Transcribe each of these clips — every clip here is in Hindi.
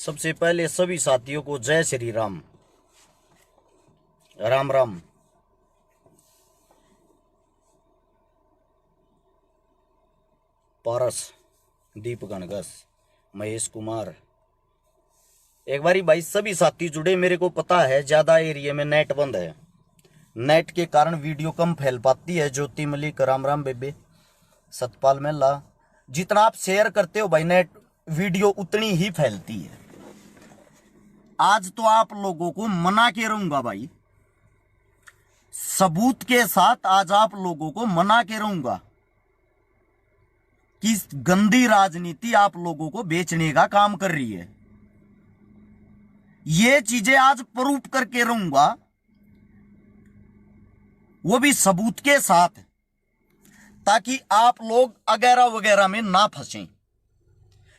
सबसे पहले सभी साथियों को जय श्री राम। राम राम। पारस, दीपक अनगस, महेश कुमार। एक बारी भाई सभी साथी जुड़े। मेरे को पता है ज्यादा एरिया में नेट बंद है, नेट के कारण वीडियो कम फैल पाती है। ज्योति मलिक, राम राम बेबे, सतपाल मेला, जितना आप शेयर करते हो भाई नेट वीडियो उतनी ही फैलती है। आज तो आप लोगों को मना के रहूंगा भाई, सबूत के साथ आज आप लोगों को मना के रहूंगा कि गंदी राजनीति आप लोगों को बेचने का काम कर रही है। ये चीजें आज प्रूफ करके रहूंगा, वो भी सबूत के साथ, ताकि आप लोग वगैरह वगैरह में ना फंसें।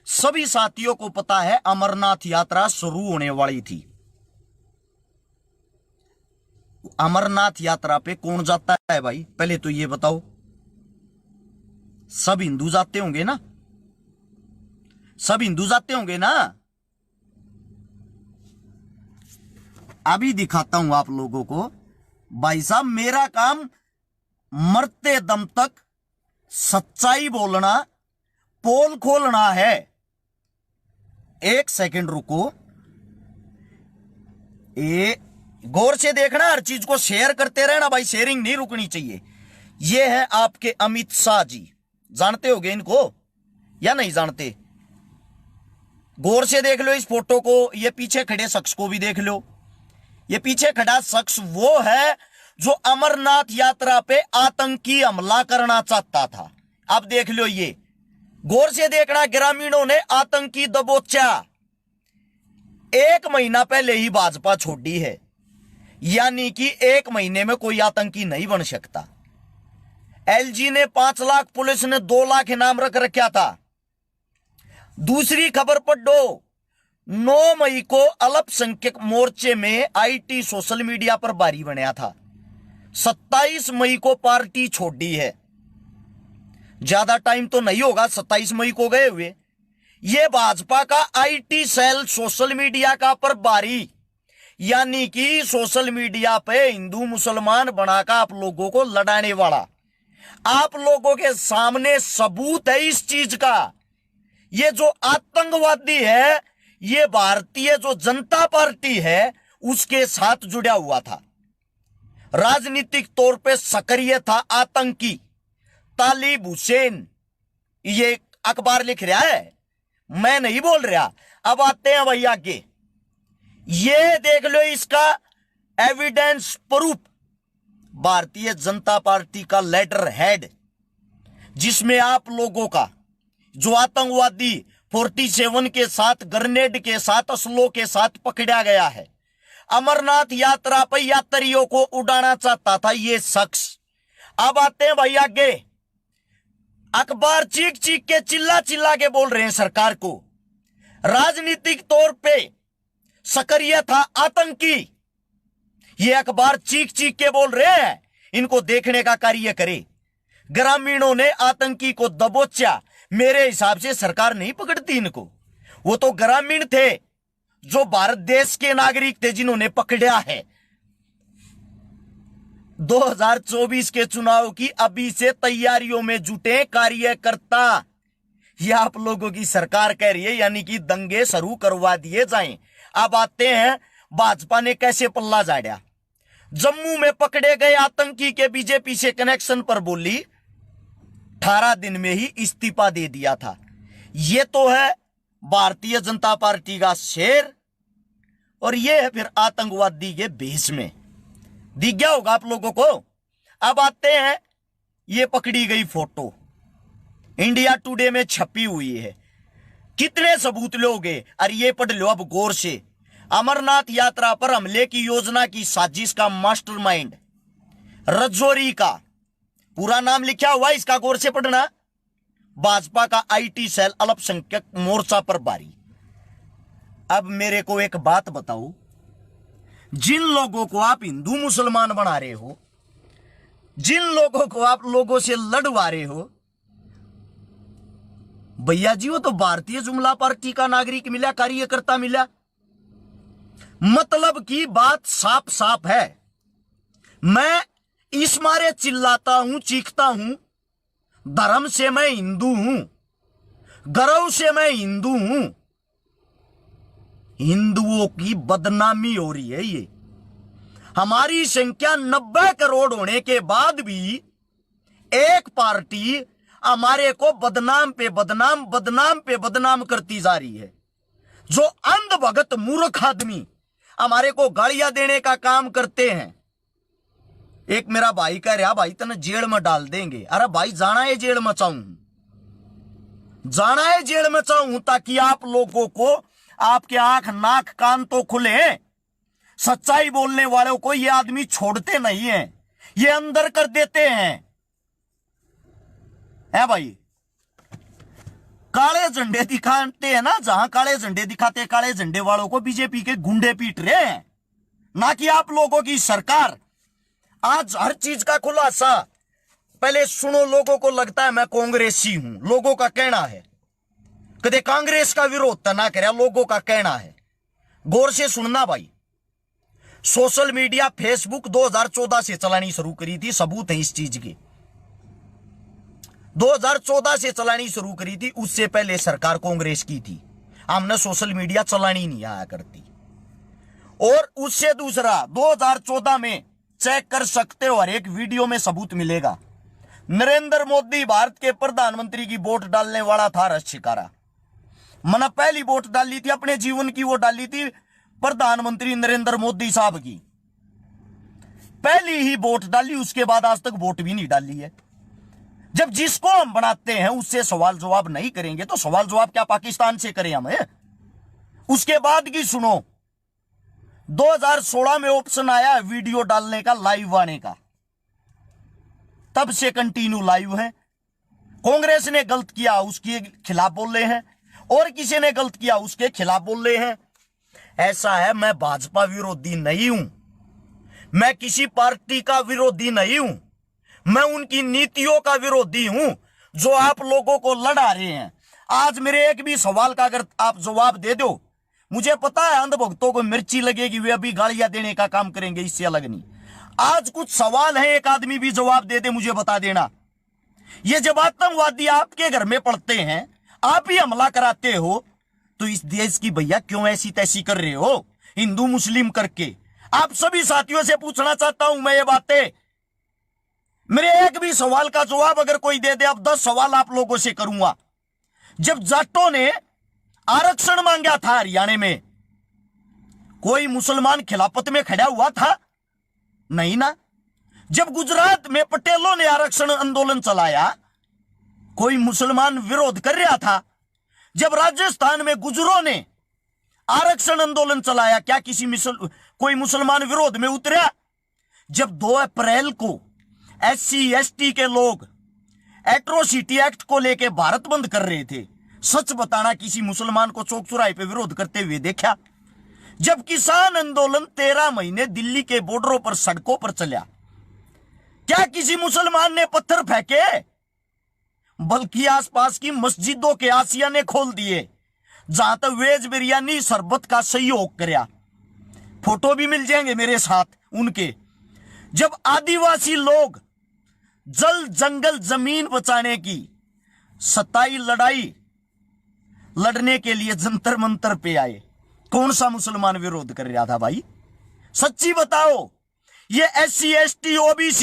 सभी साथियों को पता है अमरनाथ यात्रा शुरू होने वाली थी। अमरनाथ यात्रा पे कौन जाता है भाई, पहले तो ये बताओ। सब हिंदू जाते होंगे ना, सब हिंदू जाते होंगे ना। अभी दिखाता हूं आप लोगों को भाई साहब, मेरा काम मरते दम तक सच्चाई बोलना, पोल खोलना है। एक सेकंड रुको, गौर से देखना, हर चीज को शेयर करते रहना भाई, शेयरिंग नहीं रुकनी चाहिए। ये है आपके अमित शाह जी, जानते होगे इनको या नहीं जानते? गौर से देख लो इस फोटो को, ये पीछे खड़े शख्स को भी देख लो। ये पीछे खड़ा शख्स वो है जो अमरनाथ यात्रा पे आतंकी हमला करना चाहता था। अब देख लो, ये गौर से देखना, ग्रामीणों ने आतंकी दबोचा 1 महीना पहले ही भाजपा छोड़ी है, यानी कि 1 महीने में कोई आतंकी नहीं बन सकता। एलजी ने 5 लाख, पुलिस ने 2 लाख इनाम रख रखा था। दूसरी खबर पढ़ो, 9 मई को अल्पसंख्यक मोर्चे में आईटी सोशल मीडिया पर भारी बनया था। 27 मई को पार्टी छोड़ी है। ज्यादा टाइम तो नहीं होगा 27 मई को गए हुए। ये भाजपा का आईटी सेल सोशल मीडिया का प्रभारी, यानी कि सोशल मीडिया पे हिंदू मुसलमान बनाकर आप लोगों को लड़ाने वाला। आप लोगों के सामने सबूत है इस चीज का। ये जो आतंकवादी है, ये भारतीय जो जनता पार्टी है उसके साथ जुड़ा हुआ था, राजनीतिक तौर पे सक्रिय था, आतंकी। तालिब हुसैन, ये अखबार लिख रहा है, मैं नहीं बोल रहा। अब आते हैं भाई आगे, ये देख लो इसका evidence proof. Bharatiya Janata party का लेटर हेड, जिसमें आप लोगों का जो आतंकवादी 47 के साथ, ग्रेनेड के साथ, असलों के साथ पकड़ा गया है, अमरनाथ यात्रा पर यात्रियों को उड़ाना चाहता था ये शख्स। अब आते हैं भाई आगे, अखबार चीख चीख के, चिल्ला चिल्ला के बोल रहे हैं सरकार को, राजनीतिक तौर पे सक्रिय था, आतंकी। ये अखबार चीख चीख के बोल रहे हैं, इनको देखने का कार्य करे। ग्रामीणों ने आतंकी को दबोचा। मेरे हिसाब से सरकार नहीं पकड़ती इनको, वो तो ग्रामीण थे जो भारत देश के नागरिक थे जिन्होंने पकड़ा है। 2024 के चुनाव की अभी से तैयारियों में जुटे कार्यकर्ता, यह आप लोगों की सरकार कह रही है, यानी कि दंगे शुरू करवा दिए जाएं। अब आते हैं भाजपा ने कैसे पल्ला झाड़ा। जम्मू में पकड़े गए आतंकी के बीजेपी से कनेक्शन पर बोली 18 दिन में ही इस्तीफा दे दिया था। यह तो है भारतीय जनता पार्टी का शेर, और यह है फिर आतंकवादी के भेष में। दिख गया होगा आप लोगों को। अब आते हैं, ये पकड़ी गई फोटो इंडिया टुडे में छपी हुई है। कितने सबूत लोगे? अरे ये पढ़ लो अब गौर से। अमरनाथ यात्रा पर हमले की योजना की साजिश का मास्टरमाइंड रजौरी का पूरा नाम लिखा हुआ, इसका गौर से पढ़ना। भाजपा का आईटी सेल अल्पसंख्यक मोर्चा पर भारी। अब मेरे को एक बात बताओ, जिन लोगों को आप हिंदू मुसलमान बना रहे हो, जिन लोगों को आप लोगों से लड़वा रहे हो, भैया जी वो तो भारतीय जुमला पार्टी का नागरिक मिला, कार्यकर्ता मिला। मतलब की बात साफ साफ है। मैं इस मारे चिल्लाता हूं, चीखता हूं, धर्म से मैं हिंदू हूं, गर्व से मैं हिंदू हूं। हिंदुओं की बदनामी हो रही है। ये हमारी संख्या 90 करोड़ होने के बाद भी एक पार्टी हमारे को बदनाम पे बदनाम, बदनाम पे बदनाम करती जा रही है। जो अंधभगत मूर्ख आदमी हमारे को गालियां देने का काम करते हैं। एक मेरा भाई कह रहा, भाई तने जेल में डाल देंगे। अरे भाई जाना है जेल में चाहूं, जाना है जेल में चाहूं, ताकि आप लोगों को आपके आंख नाक कान तो खुले। सच्चाई बोलने वालों को ये आदमी छोड़ते नहीं है, ये अंदर कर देते हैं। है भाई, काले झंडे दिखाते हैं ना, जहां काले झंडे दिखाते, काले झंडे वालों को बीजेपी के गुंडे पीट रहे हैं, ना कि आप लोगों की सरकार। आज हर चीज का खुलासा पहले सुनो। लोगों को लगता है मैं कांग्रेसी हूं, लोगों का कहना है। कदे कांग्रेस का विरोध तो ना करे, लोगों का कहना है। गौर से सुनना भाई। सोशल मीडिया फेसबुक 2014 से चलानी शुरू करी थी, सबूत है इस चीज के। 2014 से चलानी शुरू करी थी, उससे पहले सरकार कांग्रेस की थी। हमने सोशल मीडिया चलानी नहीं आया करती। और उससे दूसरा 2014 में चेक कर सकते हो, हर एक वीडियो में सबूत मिलेगा। नरेंद्र मोदी भारत के प्रधानमंत्री की वोट डालने वाला था रस शिकारा। मैंने पहली वोट डाली थी अपने जीवन की, वो डाली थी प्रधानमंत्री नरेंद्र मोदी साहब की। पहली ही वोट डाली, उसके बाद आज तक वोट भी नहीं डाली है। जब जिसको हम बनाते हैं उससे सवाल जवाब नहीं करेंगे तो सवाल जवाब क्या पाकिस्तान से करें हम? उसके बाद की सुनो। 2016 में ऑप्शन आया वीडियो डालने का, लाइव आने का, तब से कंटिन्यू लाइव है। कांग्रेस ने गलत किया उसके खिलाफ बोल रहे हैं, और किसी ने गलत किया उसके खिलाफ बोल रहे हैं। ऐसा है, मैं भाजपा विरोधी नहीं हूं, मैं किसी पार्टी का विरोधी नहीं हूं, मैं उनकी नीतियों का विरोधी हूं जो आप लोगों को लड़ा रहे हैं। आज मेरे एक भी सवाल का अगर आप जवाब दे दो, मुझे पता है अंधभक्तों को मिर्ची लगेगी, वे अभी गालियां देने का काम करेंगे, इससे अलग नहीं। आज कुछ सवाल है, एक आदमी भी जवाब दे दे, मुझे बता देना। ये जब आतंकवादी आपके घर में पड़ते हैं, आप ही हमला कराते हो, तो इस देश की भैया क्यों ऐसी तैसी कर रहे हो हिंदू मुस्लिम करके? आप सभी साथियों से पूछना चाहता हूं मैं ये बातें। मेरे एक भी सवाल का जवाब अगर कोई दे दे, अब 10 सवाल आप लोगों से करूंगा। जब जाटों ने आरक्षण मांगा था हरियाणा में, कोई मुसलमान खिलाफत में खड़ा हुआ था? नहीं ना। जब गुजरात में पटेलों ने आरक्षण आंदोलन चलाया, कोई मुसलमान विरोध कर रहा था? जब राजस्थान में गुजरों ने आरक्षण आंदोलन चलाया, क्या कोई मुसलमान विरोध में उतरा? जब 2 अप्रैल को SC ST के लोग एट्रोसिटी एक्ट को लेकर भारत बंद कर रहे थे, सच बताना किसी मुसलमान को चौक चौराहे पे विरोध करते हुए देखा? जब किसान आंदोलन 13 महीने दिल्ली के बॉर्डरों पर सड़कों पर चला, क्या किसी मुसलमान ने पत्थर फेंके? बल्कि आसपास की मस्जिदों के आसियाने खोल दिए, जहां तक वेज बिरयानी शरबत का सहयोग करया। फोटो भी मिल जाएंगे मेरे साथ उनके। जब आदिवासी लोग जल जंगल जमीन बचाने की सताई लड़ाई लड़ने के लिए जंतर मंतर पे आए, कौन सा मुसलमान विरोध कर रहा था भाई? सच्ची बताओ। ये SC ST OBC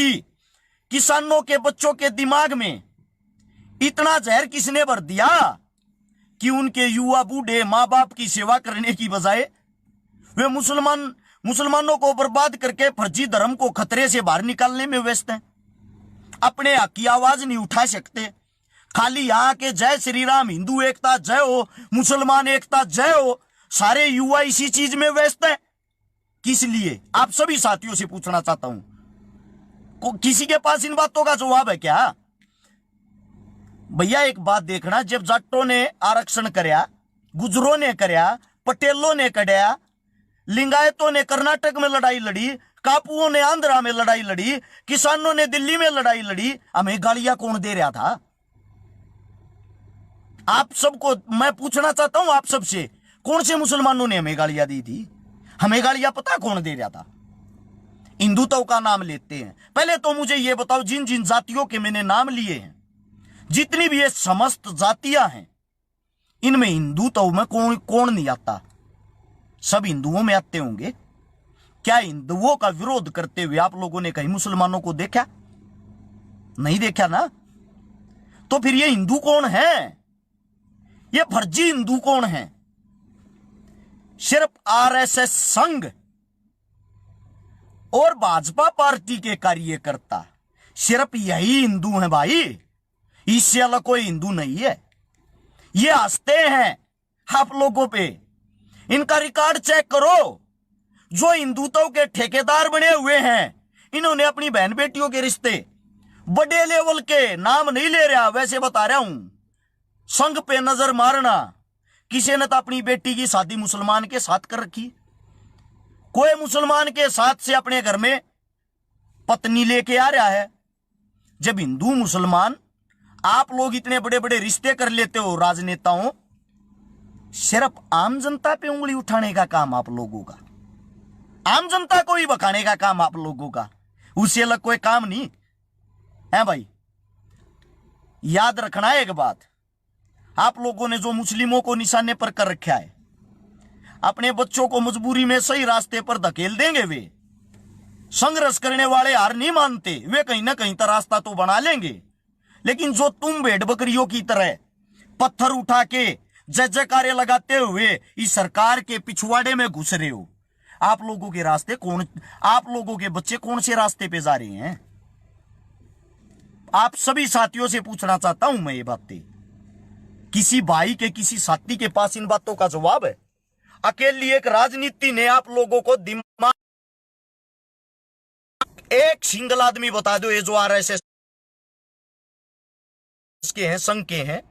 किसानों के बच्चों के दिमाग में इतना जहर किसने भर दिया कि उनके युवा बूढ़े मां बाप की सेवा करने की बजाय वे मुसलमानों को बर्बाद करके फर्जी धर्म को खतरे से बाहर निकालने में व्यस्त हैं। अपने हक की आवाज नहीं उठा सकते, खाली यहां के जय श्री राम, हिंदू एकता जय हो, मुसलमान एकता जय हो, सारे युवा इसी चीज में व्यस्त हैं। किस लिए? आप सभी साथियों से पूछना चाहता हूं, किसी के पास इन बातों का जवाब है क्या? भैया एक बात देखना, जब जाटों ने आरक्षण करया, गुजरों ने करया, पटेलों ने करया, लिंगायतों ने कर्नाटक में लड़ाई लड़ी, कापुओं ने आंध्रा में लड़ाई लड़ी, किसानों ने दिल्ली में लड़ाई लड़ी, हमें गालियां कौन दे रहा था? आप सबको मैं पूछना चाहता हूं, आप सबसे, कौन से मुसलमानों ने हमें गालियां दी थी? हमें गालियां पता कौन दे रहा था? हिंदुत्व का नाम लेते हैं। पहले तो मुझे यह बताओ, जिन जिन जातियों के मैंने नाम लिए हैं, जितनी भी ये समस्त जातियां हैं, इनमें हिंदुत्व में कौन कौन नहीं आता? सब हिंदुओं में आते होंगे। क्या हिंदुओं का विरोध करते हुए आप लोगों ने कहीं मुसलमानों को देखा? नहीं देखा ना। तो फिर ये हिंदू कौन है? ये फर्जी हिंदू कौन है? सिर्फ आरएसएस संघ और भाजपा पार्टी के कार्यकर्ता, सिर्फ यही हिंदू हैं भाई। इससे अलग कोई हिंदू नहीं है। ये हंसते हैं आप लोगों पे। इनका रिकॉर्ड चेक करो। जो हिंदुत्व के ठेकेदार बने हुए हैं, इन्होंने अपनी बहन बेटियों के रिश्ते बड़े लेवल के, नाम नहीं ले रहा, वैसे बता रहा हूं, संघ पे नजर मारना। किसी ने तो अपनी बेटी की शादी मुसलमान के साथ कर रखी। कोई मुसलमान के साथ से अपने घर में पत्नी लेके आ रहा है। जब हिंदू मुसलमान आप लोग इतने बड़े बड़े रिश्ते कर लेते हो राजनेताओं, सिर्फ आम जनता पे उंगली उठाने का काम आप लोगों का, आम जनता को ही बकाने का काम आप लोगों का, उससे अलग कोई काम नहीं है भाई। याद रखना एक बात, आप लोगों ने जो मुस्लिमों को निशाने पर कर रखा है, अपने बच्चों को मजबूरी में सही रास्ते पर धकेल देंगे। वे संघर्ष करने वाले हार नहीं मानते, वे कहीं ना कहीं तो रास्ता तो बना लेंगे। लेकिन जो तुम भेड़ बकरियों की तरह पत्थर उठा के जय जयकारे लगाते हुए इस सरकार के पिछवाड़े में घुस रहे हो, आप लोगों के रास्ते कौन, आप लोगों के बच्चे कौन से रास्ते पे जा रहे हैं? आप सभी साथियों से पूछना चाहता हूं मैं ये बातें। किसी भाई के, किसी साथी के पास इन बातों का जवाब है? अकेली एक राजनीति ने आप लोगों को दिमाग, एक सिंगल आदमी बता दो, ये जो आरएसएस के हैं, संघ के हैं,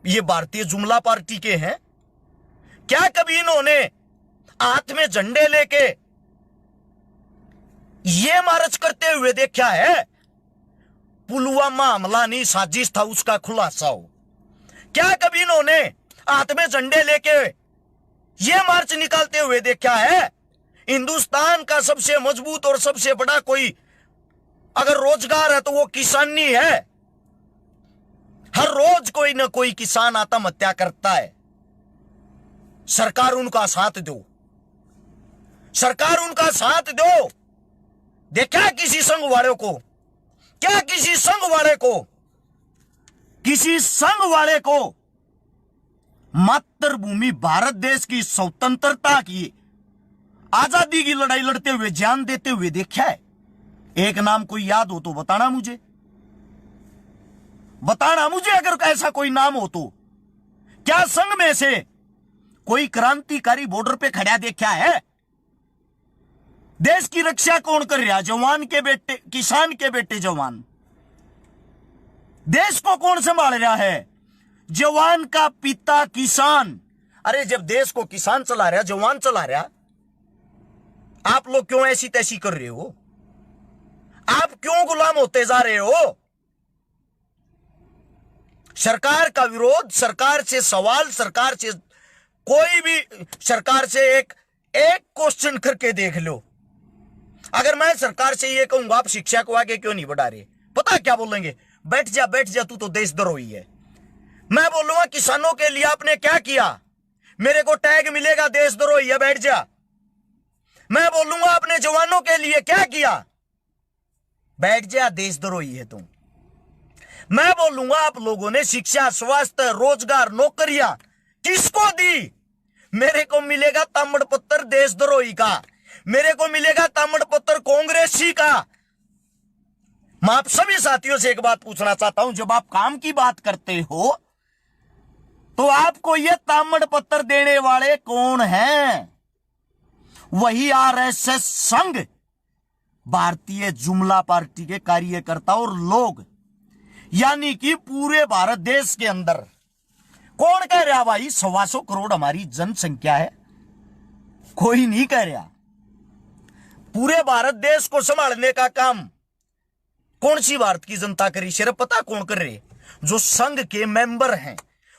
ये भारतीय जुमला पार्टी के हैं, क्या कभी इन्होंने हाथ में झंडे लेके ये मार्च करते हुए देखा है? पुलवामा हमला नहीं साजिश था, उसका खुलासा हो। क्या कभी इन्होंने हाथ में झंडे लेके ये मार्च निकालते हुए देखा है? हिंदुस्तान का सबसे मजबूत और सबसे बड़ा कोई अगर रोजगार है तो वो किसानी है। हर रोज कोई ना कोई किसान आत्महत्या करता है। सरकार उनका साथ दो, सरकार उनका साथ दो। देखा किसी संघ वाले को? क्या किसी संघ वाले को, किसी संघ वाले को मातृभूमि भारत देश की स्वतंत्रता की, आजादी की लड़ाई लड़ते हुए, जान देते हुए देखा है? एक नाम कोई याद हो तो बताना मुझे, बताना मुझे अगर ऐसा कोई नाम हो तो। क्या संघ में से कोई क्रांतिकारी बॉर्डर पे खड़ा देखा है? देश की रक्षा कौन कर रहा? जवान के बेटे, किसान के बेटे जवान। देश को कौन संभाल रहा है? जवान का पिता किसान। अरे जब देश को किसान चला रहा, जवान चला रहा, आप लोग क्यों ऐसी तैसी कर रहे हो? आप क्यों गुलाम होते जा रहे हो? सरकार का विरोध, सरकार से सवाल, सरकार से कोई भी, सरकार से एक क्वेश्चन करके देख लो। अगर मैं सरकार से ये कहूंगा आप शिक्षा को आगे क्यों नहीं बढ़ा रहे, पता क्या बोलेंगे? बैठ जा बैठ जा, तू तो देशद्रोही है। मैं बोलूंगा किसानों के लिए आपने क्या किया? मेरे को टैग मिलेगा देशद्रोही है, बैठ जा। मैं बोलूंगा आपने जवानों के लिए क्या किया? बैठ जा, देशद्रोही है तुम। मैं बोलूंगा आप लोगों ने शिक्षा, स्वास्थ्य, रोजगार, नौकरियां किसको दी? मेरे को मिलेगा ताम्र पत्र देशद्रोही का, मेरे को मिलेगा ताम्र पत्र कांग्रेसी का। मैं आप सभी साथियों से एक बात पूछना चाहता हूं, जब आप काम की बात करते हो तो आपको यह ताम्र पत्र देने वाले कौन हैं? वही आरएसएस संघ, भारतीय जुमला पार्टी के कार्यकर्ता और लोग, यानी कि पूरे भारत देश के अंदर। कौन कह रहा भाई 125 करोड़ हमारी जनसंख्या है? कोई नहीं कह रहा। पूरे भारत देश को संभालने का काम कौन सी भारत की जनता करी? सिर्फ पता कौन कर रहे? जो संघ के मेंबर हैं,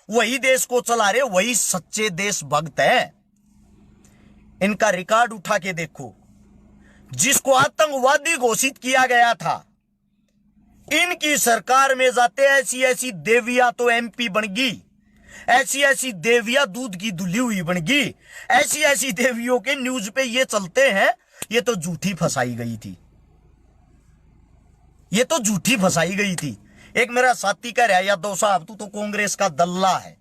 वही देश को चला रहे, वही सच्चे देशभक्त है। इनका रिकॉर्ड उठा के देखो। जिसको आतंकवादी घोषित किया गया था, इनकी सरकार में जाते ऐसी ऐसी देवियां तो एमपी बन गई, ऐसी ऐसी देवियां दूध की धुली हुई बन गई, ऐसी ऐसी देवियों के न्यूज पे ये चलते हैं, ये तो झूठी फंसाई गई थी, ये तो झूठी फंसाई गई थी। एक मेरा साथी कह रहा है, यादव साहब तू तो कांग्रेस का दल्ला है।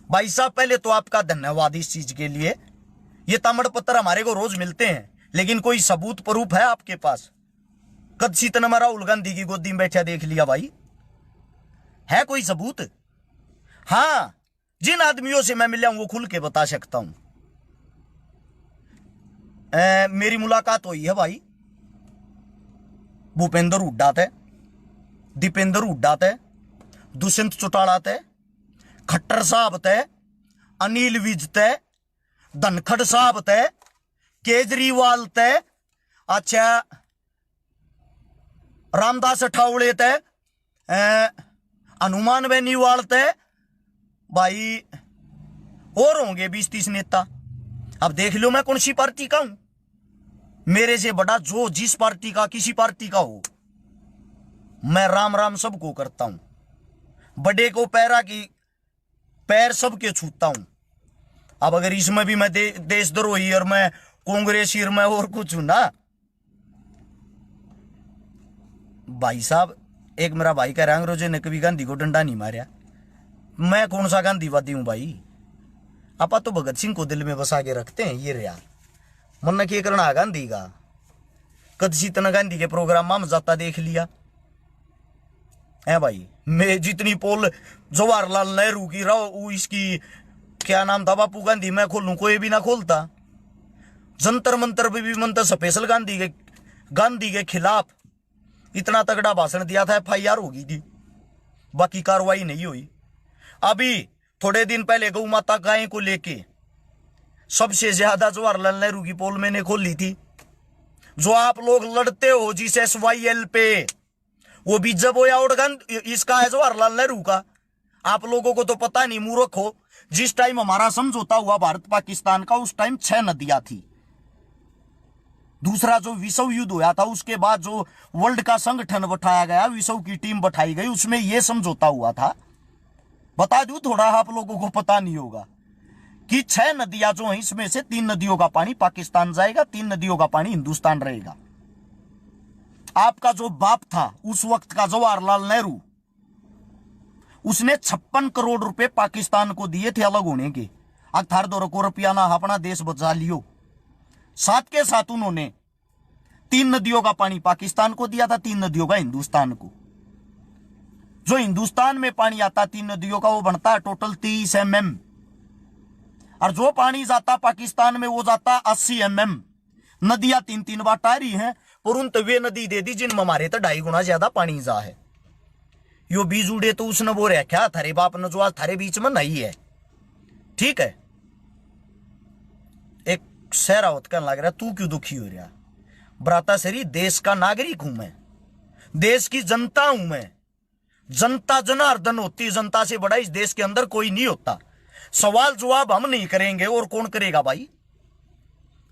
भाई साहब पहले तो आपका धन्यवाद इस चीज के लिए। ये तामड़ पत्थर हमारे को रोज मिलते हैं, लेकिन कोई सबूत प्रूफ है आपके पास? कद सीतना राहुल गांधी की गोदी में बैठा देख लिया भाई, है कोई सबूत? हां, जिन आदमियों से मैं मिला हूं वो खुल के बता सकता हूं। मेरी मुलाकात हुई है भाई भूपेंद्र हुड्डा थे, दीपेंद्र हुड्डा थे, दुष्यंत चौटाला थे, खट्टर साहब थे, अनिल विज थे, धनखड़ साहब थे, केजरीवाल थे, अच्छा रामदास अठावले थे, हनुमान बेनीवाल थे भाई, और होंगे 20-30 नेता। अब देख लो मैं कौन सी पार्टी का हूं। मेरे से बड़ा जो जिस पार्टी का किसी पार्टी का हो, मैं राम राम सबको करता हूं। बड़े को पैरा की पैर सबके छूता हूं। अब अगर इसमें भी मैं देशद्रोही और मैं कांग्रेसी और मैं और कुछ हूं ना भाई साहब। एक मेरा भाई कह रहा है अंग्रेजों ने कभी गांधी को डंडा नहीं मारा। मैं कौन सा गांधीवादी हूं भाई? आपा तो भगत सिंह को दिल में बसा के रखते हैं। ये रहा मन के करना गांधी का। कद सीतना गांधी के प्रोग्राम में जाता देख लिया है भाई। मैं जितनी पोल जवाहरलाल नेहरू की रहो, इसकी क्या नाम था बापू गांधी, मैं खोलूं कोई भी ना खोलता। जंतर मंतर पे भी मंत्र स्पेशल गांधी के खिलाफ इतना तगड़ा भाषण दिया था, FIR होगी थी, बाकी कार्रवाई नहीं हुई। अभी थोड़े दिन पहले गौ माता गाय को लेके सबसे ज्यादा जवाहरलाल नेहरू की पोल मैंने खोली थी। जो आप लोग लड़ते हो जिस SYL पे, वो भी जब होया और इसका है जवाहरलाल नेहरू का। आप लोगों को तो पता नहीं, मूर्ख हो। जिस टाइम हमारा समझौता हुआ भारत पाकिस्तान का, उस टाइम 6 नदियां थी। दूसरा जो विश्व युद्ध हुआ था, उसके बाद जो वर्ल्ड का संगठन बैठाया गया, विश्व की टीम बैठाई गई, उसमें यह समझौता हुआ था। बता दूं थोड़ा, आप लोगों को पता नहीं होगा कि 6 नदियां जो हैं, इसमें से 3 नदियों का पानी पाकिस्तान जाएगा, 3 नदियों का पानी हिंदुस्तान रहेगा। आपका जो बाप था उस वक्त का जवाहरलाल नेहरू, उसने 56 करोड़ रुपए पाकिस्तान को दिए थे अलग होने के। अठार 2 को रुपया ना अपना देश बचा लियो। साथ के साथ उन्होंने 3 नदियों का पानी पाकिस्तान को दिया था, 3 नदियों का हिंदुस्तान को। जो हिंदुस्तान में पानी आता 3 नदियों का, वो बनता है टोटल 30 mm, और जो पानी जाता पाकिस्तान में वो जाता 80 mm। नदियां 3-3 बार टारी हैं, परंतु वे नदी दे दी जिनमें हमारे तो 2.5 गुना ज्यादा पानी जा है। यो बीज उड़े तो उसने वो रखा थारे बाप ने, जो आज थारे बीच में नहीं है। ठीक है, एक सहरावत कहने लग रहा, तू क्यों दुखी हो रहा? ब्राता सरी, देश का नागरिक हूं मैं, देश की जनता हूं मैं। जनता जनार्दन होती है, जनता से बड़ा इस देश के अंदर कोई नहीं होता। सवाल जवाब हम नहीं करेंगे और कौन करेगा भाई?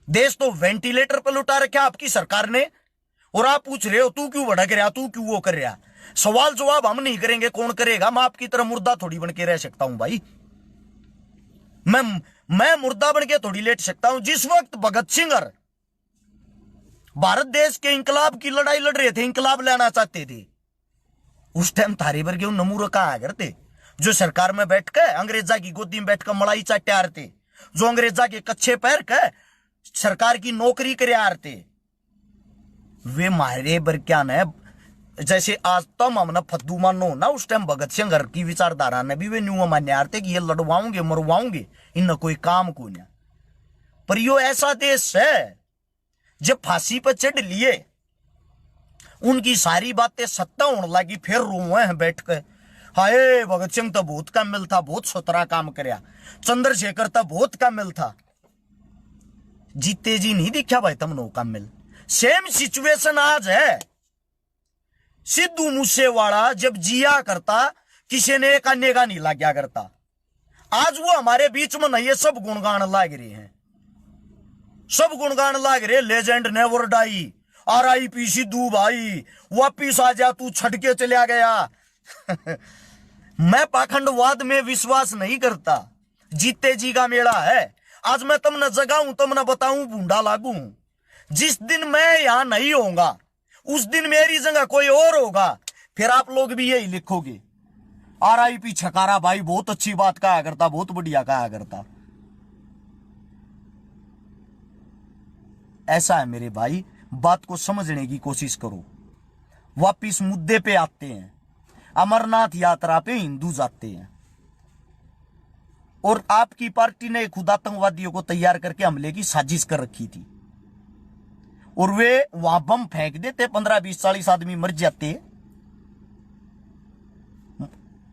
देश तो वेंटिलेटर पर लुटा रखा आपकी सरकार ने, और आप पूछ रहे हो तू क्यों भड़क रहा, तू क्यों वो कर रहा? सवाल जवाब हम नहीं करेंगे, कौन करेगा? मैं आपकी तरह मुर्दा थोड़ी बन के रह सकता हूं भाई। मैं मुर्दा बन के थोड़ी लेट सकता हूं। जिस वक्त भगत सिंह भारत देश के इंकलाब की लड़ाई लड़ रहे थे, इंकलाब लाना चाहते थे, उस टाइम थारे वर्गे नमूर कहा करते, जो सरकार में बैठकर अंग्रेजा की गोदी में बैठकर मलाई चाटे आ रहे थे, जो अंग्रेजा के कच्चे पैर कर सरकार की नौकरी करे आ रहे थे। वे मारे बर क्या न, जैसे आज तम हमने फद्दू मानो ना, उस टाइम भगत सिंह की विचारधारा ने भी वे न्यू मान्य आते कि ये लड़वाऊंगे मरवाऊंगे, इन कोई काम को नहीं। पर यो ऐसा देश है जब फांसी पर चढ़ लिए, उनकी सारी बातें सत्ता होने लगी, फिर रोए हैं बैठ कर, हाय भगत सिंह तो बहुत कामिल था, बहुत सतरा काम करया, चंद्रशेखर तो बहुत कामिल था। जीते जी नहीं दिखा भाई तुमने कामिल। सेम सिचुएशन आज है। सिद्धू मूसेवाला जब जिया करता किसी ने एक अन्य का नहीं लाग्या करता। आज वो हमारे बीच में नहीं है, सब गुणगान लाग रहे हैं, सब गुणगान लाग रहे। Legend never die, RIP Sidhu भाई, वापिस आ जा, तू छट के चला गया। मैं पाखंडवाद में विश्वास नहीं करता, जीते जी का मेला है। आज मैं तुमने जगाऊं, तुमने बताऊं, बूंदा लागू। जिस दिन मैं यहां नहीं होऊंगा उस दिन मेरी जगह कोई और होगा, फिर आप लोग भी यही लिखोगे, RIP छकारा भाई, बहुत अच्छी बात कहा करता, बहुत बढ़िया कहा करता। ऐसा है मेरे भाई, बात को समझने की कोशिश करो। वापिस मुद्दे पे आते हैं। अमरनाथ यात्रा पे हिंदू जाते हैं और आपकी पार्टी ने खुद आतंकवादियों को तैयार करके हमले की साजिश कर रखी थी और वे वहां बम फेंक देते, 15 20 40 आदमी मर जाते।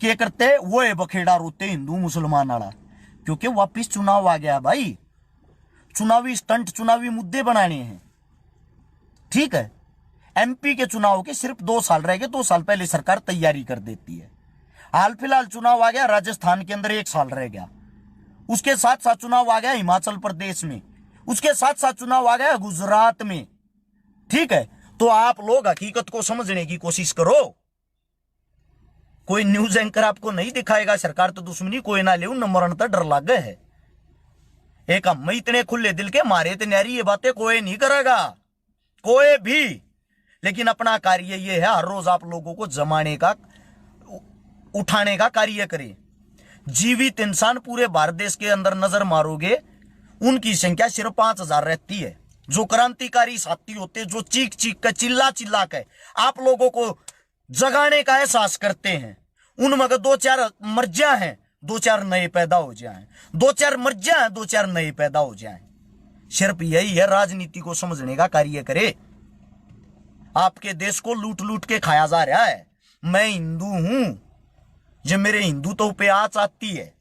क्या करते? वो है बखेड़ा रोते हिंदू मुसलमान वाला, क्योंकि वापिस चुनाव आ गया भाई। चुनावी स्टंट, चुनावी मुद्दे बनाने हैं, ठीक है। MP के चुनाव के सिर्फ 2 साल रह गए, 2 साल पहले सरकार तैयारी कर देती है। हाल फिलहाल चुनाव आ गया राजस्थान के अंदर, 1 साल रह गया। उसके साथ साथ चुनाव आ गया हिमाचल प्रदेश में, उसके साथ साथ चुनाव आ गया गुजरात में, ठीक है। तो आप लोग हकीकत को समझने की कोशिश करो। कोई न्यूज एंकर आपको नहीं दिखाएगा सरकार तो दुश्मनी कोई ना ले, न मरण तो डर लग गए है। एक हम इतने खुले दिल के मारे तो नारी ये बातें कोई नहीं करेगा, कोई भी। लेकिन अपना कार्य ये है, हर रोज आप लोगों को जमाने का, उठाने का कार्य करें। जीवित इंसान पूरे भारत देश के अंदर नजर मारोगे, उनकी संख्या सिर्फ 5000 रहती है। जो क्रांतिकारी साथी होते, जो चीख चीख कर, चिल्ला चिल्ला कर आप लोगों को जगाने का एहसास करते हैं, उनमें अगर 2-4 मर जाए, 2-4 नए पैदा हो जाएं, 2-4 मर जाए, 2-4 नए पैदा हो जाएं। सिर्फ यही है, राजनीति को समझने का कार्य करे। आपके देश को लूट लूट के खाया जा रहा है। मैं हिंदू हूं, जब मेरे हिंदुत्व पे आंच आती है,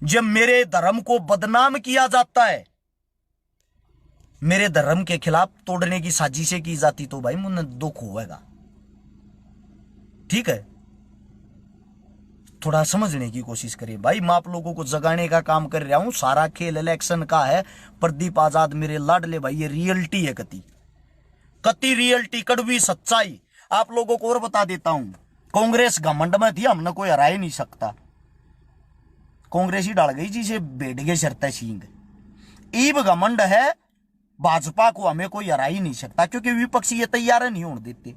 जब मेरे धर्म को बदनाम किया जाता है, मेरे धर्म के खिलाफ तोड़ने की साजिशें की जाती, तो भाई मुझे दुख होगा, ठीक है। थोड़ा समझने की कोशिश करिए भाई। मैं आप लोगों को जगाने का काम कर रहा हूं। सारा खेल इलेक्शन का है। प्रदीप आजाद मेरे लाडले भाई, ये रियलिटी है, कति कति रियलिटी, कड़वी सच्चाई। आप लोगों को और बता देता हूं, कांग्रेस घमंड में थी, हमने कोई हरा ही नहीं सकता। कांग्रेस ही डाल गई जिसे बैठ गए शर्त सिंह। ईब घमंड है भाजपा को, हमें कोई हरा ही नहीं सकता, क्योंकि विपक्षी ये तैयार नहीं होने देते।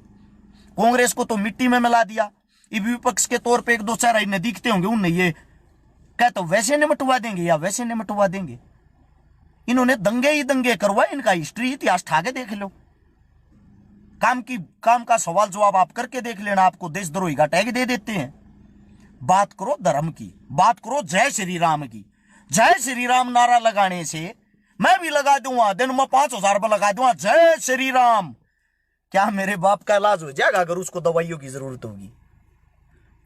कांग्रेस को तो मिट्टी में मिला दिया। विपक्ष के तौर पे 1-2 चार दिखते होंगे, उन्हें ये क्या तो वैसे निमटवा देंगे या वैसे निमटवा देंगे। इन्होंने दंगे ही दंगे करवाए। इनका हिस्ट्री, इतिहास ठाके देख लो। काम का सवाल जवाब आप करके देख लेना, आपको देशद्रोही का टैग दे देते हैं। बात करो धर्म की, बात करो जय श्री राम की। जय श्री राम नारा लगाने से मैं भी लगा दूंगा, दिन में 5000 रुपये लगा दूंगा, जय श्री राम। क्या मेरे बाप का इलाज हो जाएगा अगर उसको दवाइयों की जरूरत होगी?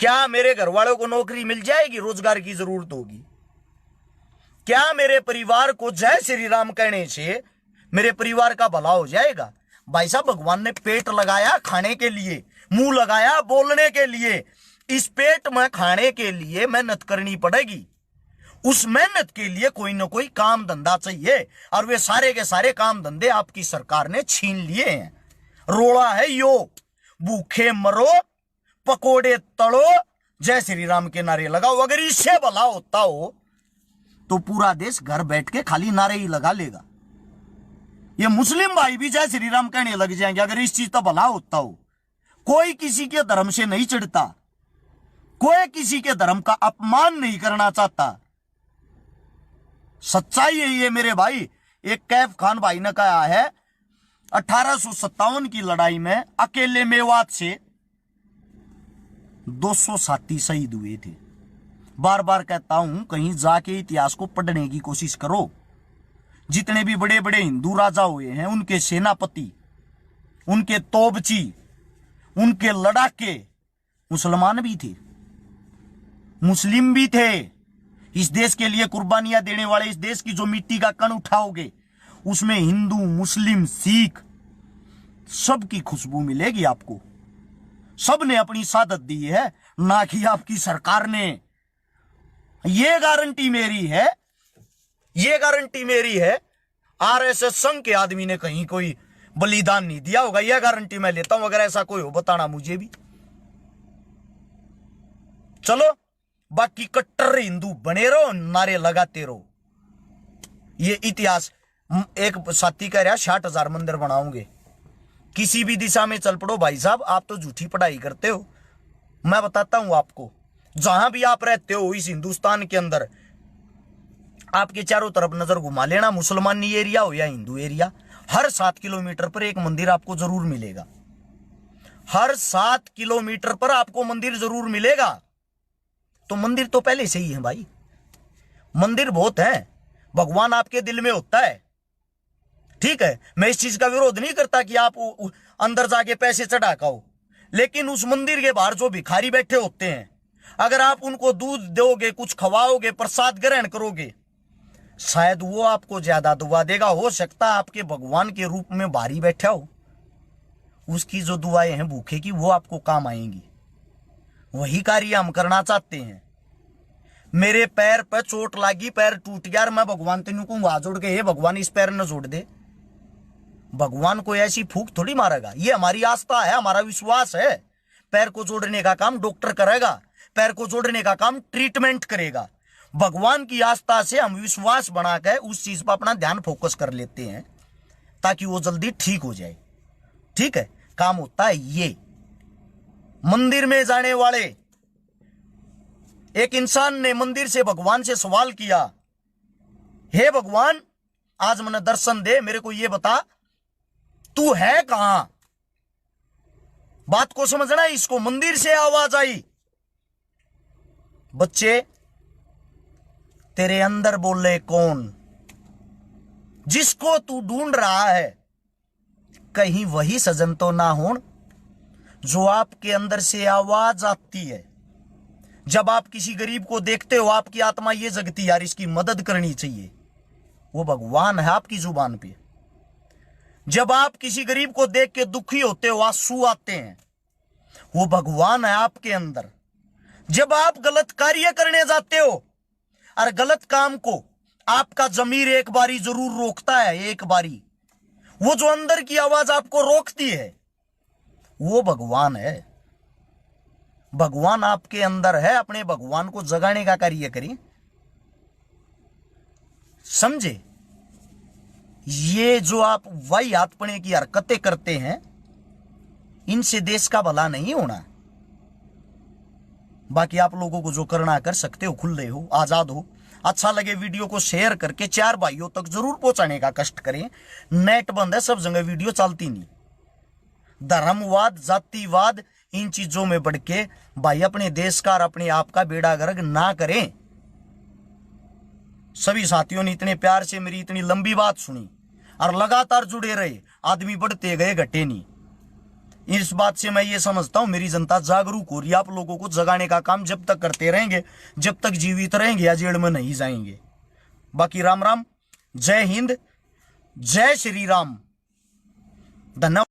क्या मेरे घर वालों को नौकरी मिल जाएगी, रोजगार की जरूरत होगी? क्या मेरे परिवार को जय श्री राम कहने से मेरे परिवार का भला हो जाएगा? भाई साहब, भगवान ने पेट लगाया खाने के लिए, मुंह लगाया बोलने के लिए। इस पेट में खाने के लिए मेहनत करनी पड़ेगी। उस मेहनत के लिए कोई ना कोई काम धंधा चाहिए, और वे सारे के सारे काम धंधे आपकी सरकार ने छीन लिए हैं। रोड़ा है यो, भूखे मरो, पकोड़े तड़ो, जय श्री राम के नारे लगाओ। अगर इससे भला होता हो तो पूरा देश घर बैठ के खाली नारे ही लगा लेगा। ये मुस्लिम भाई भी जय श्री राम कहने लग जाएंगे अगर इस चीज का भला होता हो। कोई किसी के धर्म से नहीं चिढ़ता, कोई किसी के धर्म का अपमान नहीं करना चाहता। सच्चाई यही है मेरे भाई। एक कैफ खान भाई ने कहा है 1857 की लड़ाई में अकेले मेवात से 200 साथी शहीद हुए थे। बार बार कहता हूं, कहीं जाके इतिहास को पढ़ने की कोशिश करो। जितने भी बड़े बड़े हिंदू राजा हुए हैं, उनके सेनापति, उनके तोबची, उनके लड़ाके मुसलमान भी थे, मुस्लिम भी थे। इस देश के लिए कुर्बानियां देने वाले, इस देश की जो मिट्टी का कण उठाओगे उसमें हिंदू, मुस्लिम, सिख सबकी खुशबू मिलेगी आपको। सब ने अपनी शहादत दी है। ना कि आपकी सरकार ने। ये गारंटी मेरी है, ये गारंटी मेरी है। आरएसएस संघ के आदमी ने कहीं कोई बलिदान नहीं दिया होगा, यह गारंटी मैं लेता हूं। अगर ऐसा कोई हो बताना मुझे भी। चलो बाकी कट्टर हिंदू बने रहो, नारे लगाते रहो। ये इतिहास, एक साथी कह रहा 60,000 मंदिर बनाओगे। किसी भी दिशा में चल पड़ो भाई साहब, आप तो झूठी पढ़ाई करते हो। मैं बताता हूं आपको, जहां भी आप रहते हो इस हिंदुस्तान के अंदर, आपके चारों तरफ नजर घुमा लेना, मुसलमानी एरिया हो या हिंदू एरिया, हर 7 किलोमीटर पर एक मंदिर आपको जरूर मिलेगा। हर 7 किलोमीटर पर आपको मंदिर जरूर मिलेगा। तो मंदिर तो पहले से ही है भाई, मंदिर बहुत है। भगवान आपके दिल में होता है, ठीक है। मैं इस चीज का विरोध नहीं करता कि आप अंदर जाके पैसे चढ़ा खाओ, लेकिन उस मंदिर के बाहर जो भिखारी बैठे होते हैं, अगर आप उनको दूध दोगे, कुछ खवाओगे, प्रसाद ग्रहण करोगे, शायद वो आपको ज्यादा दुआ देगा। हो सकता है आपके भगवान के रूप में बाहरी बैठा हो, उसकी जो दुआएं हैं भूखे की, वो आपको काम आएंगी। वही कार्य हम करना चाहते हैं। मेरे पैर पर चोट लागी, पैर टूट गया, मैं भगवान तेनू को हाथ जोड़ के, हे भगवान इस पैर न जोड़ दे। भगवान को ऐसी फूंक थोड़ी मारेगा। ये हमारी आस्था है, हमारा विश्वास है। पैर को जोड़ने का काम डॉक्टर करेगा, पैर को जोड़ने का काम ट्रीटमेंट करेगा। भगवान की आस्था से हम विश्वास बनाकर उस चीज पर अपना ध्यान फोकस कर लेते हैं ताकि वो जल्दी ठीक हो जाए। ठीक है, काम होता है ये। मंदिर में जाने वाले एक इंसान ने मंदिर से भगवान से सवाल किया, हे भगवान आज मैंने दर्शन दे, मेरे को ये बता तू है कहां। बात को समझना, इसको मंदिर से आवाज आई, बच्चे तेरे अंदर बोले कौन, जिसको तू ढूंढ रहा है कहीं वही सजन तो ना हो जो आपके अंदर से आवाज आती है। जब आप किसी गरीब को देखते हो, आपकी आत्मा ये जगती यार इसकी मदद करनी चाहिए, वो भगवान है आपकी जुबान पे। जब आप किसी गरीब को देख के दुखी होते हो, आंसू आते हैं, वो भगवान है आपके अंदर। जब आप गलत कार्य करने जाते हो और गलत काम को आपका जमीर एक बारी जरूर रोकता है, एक बारी, वो जो अंदर की आवाज आपको रोकती है वो भगवान है। भगवान आपके अंदर है, अपने भगवान को जगाने का कार्य करिए। समझे? ये जो आप वाहियातपने की हरकतें करते हैं, इनसे देश का भला नहीं होना। बाकी आप लोगों को जो करना कर सकते हो, खुले हो, आजाद हो। अच्छा लगे वीडियो को शेयर करके 4 भाइयों तक जरूर पहुंचाने का कष्ट करें। नेट बंद है, सब जगह वीडियो चलती नहीं। धर्मवाद, जातिवाद, इन चीजों में बढ़ के भाई अपने देश का और अपने आप का बेड़ा गर्क ना करें। सभी साथियों ने इतने प्यार से मेरी इतनी लंबी बात सुनी और लगातार जुड़े रहे। आदमी बढ़ते गए, घटे नहीं। इस बात से मैं ये समझता हूं मेरी जनता जागरूक हो रही है। आप लोगों को जगाने का काम जब तक करते रहेंगे, जब तक जीवित रहेंगे या जेल में नहीं जाएंगे। बाकी राम राम, जय हिंद, जय श्री राम, धन्यवाद।